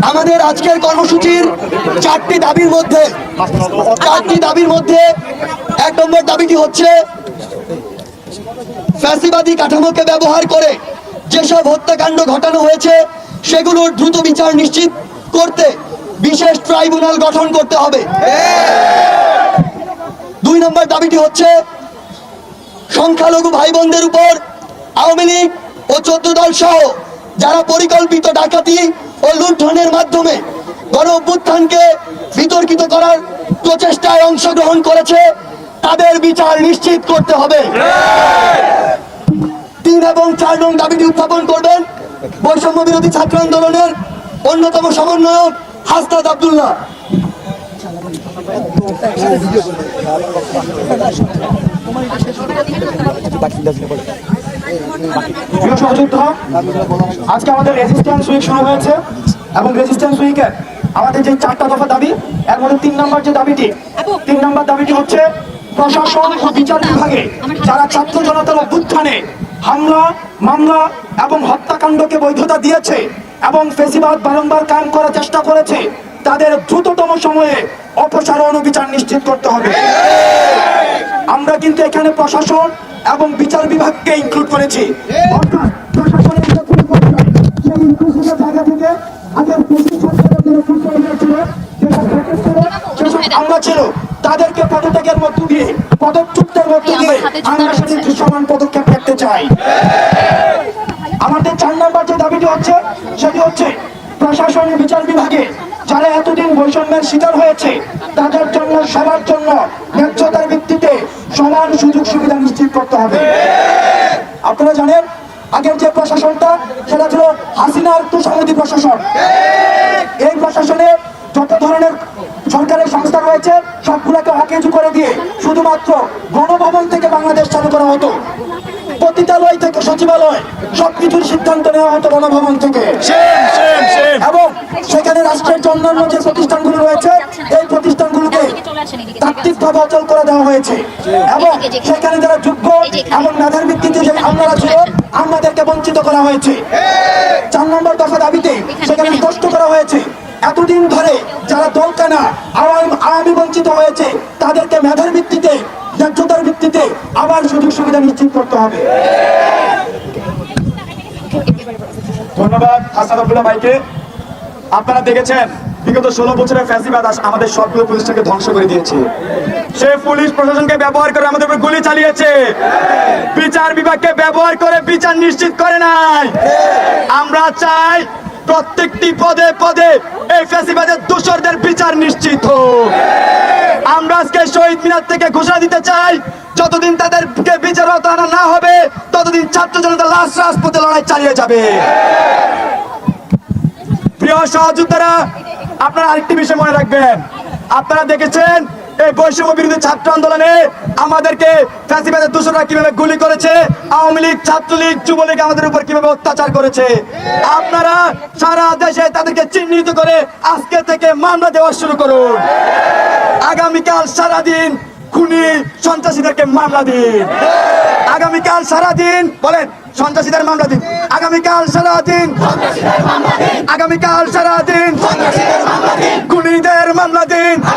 আমাদের আজকের কর্মসূচির চারটি দাবির মধ্যে 1 নম্বর দাবিটি হচ্ছে ফ্যাসিবাদী কাঠামোকে ব্যবহার করে যেসব হত্যাকাণ্ড ঘটানো হয়েছে সেগুলোর দ্রুত বিচার নিশ্চিত করতে বিশেষ ট্রাইব্যুনাল গঠন করতে হবে। 2 নম্বর দাবিটি হচ্ছে সংখ্যালঘু ভাই বোনদের উপর আওয়ামী লীগ ও 14 দল সহ যারা পরিকল্পিত ডাকাতি ও লুণ্ঠনের মাধ্যমে গণ অভ্যুত্থানকে বিতর্কিত করার প্রচেষ্টায় অংশগ্রহণ করেছে তাদের বিচার নিশ্চিত করতে হবে। 3 এবং 4 নং দাবিটি উত্থাপন করবেন বৈষম্য বিরোধী ছাত্র আন্দোলনের অন্যতম সমন্বয়ক হাসনাত আব্দুল্লাহ। আজকে আমাদের রেজিস্ট্যান্স উইক শুরু হয়েছে এবং রেজিস্ট্যান্স উইকে আমাদের যে 4টা দফা দাবি, এর মধ্যে 3 নম্বর দাবিটি হচ্ছে প্রশাসন ও বিচার বিভাগে যারা ছাত্র জনতার অভ্যুত্থানে হামলা, মামলা এবং হত্যাকাণ্ডকে বৈধতা দিয়েছে এবং ফ্যাসিবাদ বারংবার কায়েম করার চেষ্টা করেছে তাদের দ্রুততম সময়ে অপসারণ ও বিচার নিশ্চিত করতে হবে। আমরা কিন্তু এখানে প্রশাসন এবং বিচার বিভাগকে ইনক্লুড করেছি। অর্থাৎ প্রশাসনের জায়গা থেকে আগের আমরা ছিল তাদেরকে পদত্যাগের মধ্য দিয়ে পদচ্যুতের মধ্য দিয়ে আমরা সেটি সমান পদক্ষেপ করতে চাই। আমাদের 4 নম্বর যে দাবিটি হচ্ছে সেটি হচ্ছে প্রশাসন ও বিচার বিভাগে যারা এতদিন বৈষম্যের শিকার হয়েছে তাদের জন্য সবার জন্য ন্যায্যতার ভিত্তিতে সমান সুযোগ সুবিধা নিশ্চিত করতে হবে। আপনারা জানেন আগের যে প্রশাসনটা সেটা ছিল হাসিনার তুষামোদী প্রশাসন। এই প্রশাসনে যত ধরনের সরকারের সংস্থা রয়েছে সবগুলোকে অকেজু করে দিয়ে শুধুমাত্র গণভবন থেকে বাংলাদেশ চালু করা হতো, পতিতালয় থেকে সচিবালয় সবকিছুর সিদ্ধান্ত নেওয়া হতো গণভবন থেকে, এবং সেখানে রাষ্ট্রের অন্যান্য যে প্রতিষ্ঠানগুলো রয়েছে এই প্রতিষ্ঠানগুলোকে তাত্ত্বিকভাবে অচল করে দেওয়া হয়েছে এবং সেখানে যারা যোগ্য এবং মেধার ভিত্তিতে যে আমলারা ছিল আমাদেরকে বঞ্চিত করা হয়েছে। 4 নম্বর দফা দাবিতে সেখানে স্পষ্ট করা হয়েছে এতদিন ধরে যারা দলকানা আওয়ামী বঞ্চিত হয়েছে তাদেরকে মেধার ভিত্তিতে ন্যায্যতার ভিত্তিতে আবার সুযোগ সুবিধা নিশ্চিত করতে হবে। ধন্যবাদ হাসান আব্দুল্লাহ ভাইকে। আপনারা দেখেছেন বিগত 16 বছরের ফ্যাসিবাদ আমাদের সবগুলো প্রতিষ্ঠানকে ধ্বংস করে দিয়েছে। সে পুলিশ প্রশাসনকে ব্যবহার করে আমাদের উপর গুলি চালিয়েছে, বিচার বিভাগকে ব্যবহার করে বিচার নিশ্চিত করে নাই। আমরা চাই প্রত্যেকটি পদে পদে এই ফ্যাসিবাদের দোষরদের বিচার নিশ্চিত হোক। আমরা আজকে শহীদ মিনার থেকে ঘোষণা দিতে চাই যতদিন তাদেরকে বিচার আনা না হবে ততদিন ছাত্র জনতা লাশ রাজপথে লড়াই চালিয়ে যাবে। প্রিয় সহযোদ্ধারা, আপনারা আরেকটি বিষয় মনে রাখবেন, আপনারা দেখেছেন এই বৈষম্য বিরোধী ছাত্র আন্দোলনে আমাদেরকে ফ্যাসিবাদের দোষররা কিভাবে গুলি করেছে, আওয়ামী লীগ, ছাত্রলীগ, যুবলীগ আমাদের উপর কিভাবে অত্যাচার করেছে। আপনারা সারা দেশে তাদেরকে চিহ্নিত করে আজকে থেকে মামলা দেওয়া শুরু করুন। আগামীকাল সারাদিন খুনি সন্ত্রাসীদেরকে মামলা দিন। আগামীকাল সারাদিন বলেন সন্ত্রাসীদের মামলা দিন। আগামীকাল সারাদিন খুনিদের মামলা দিন।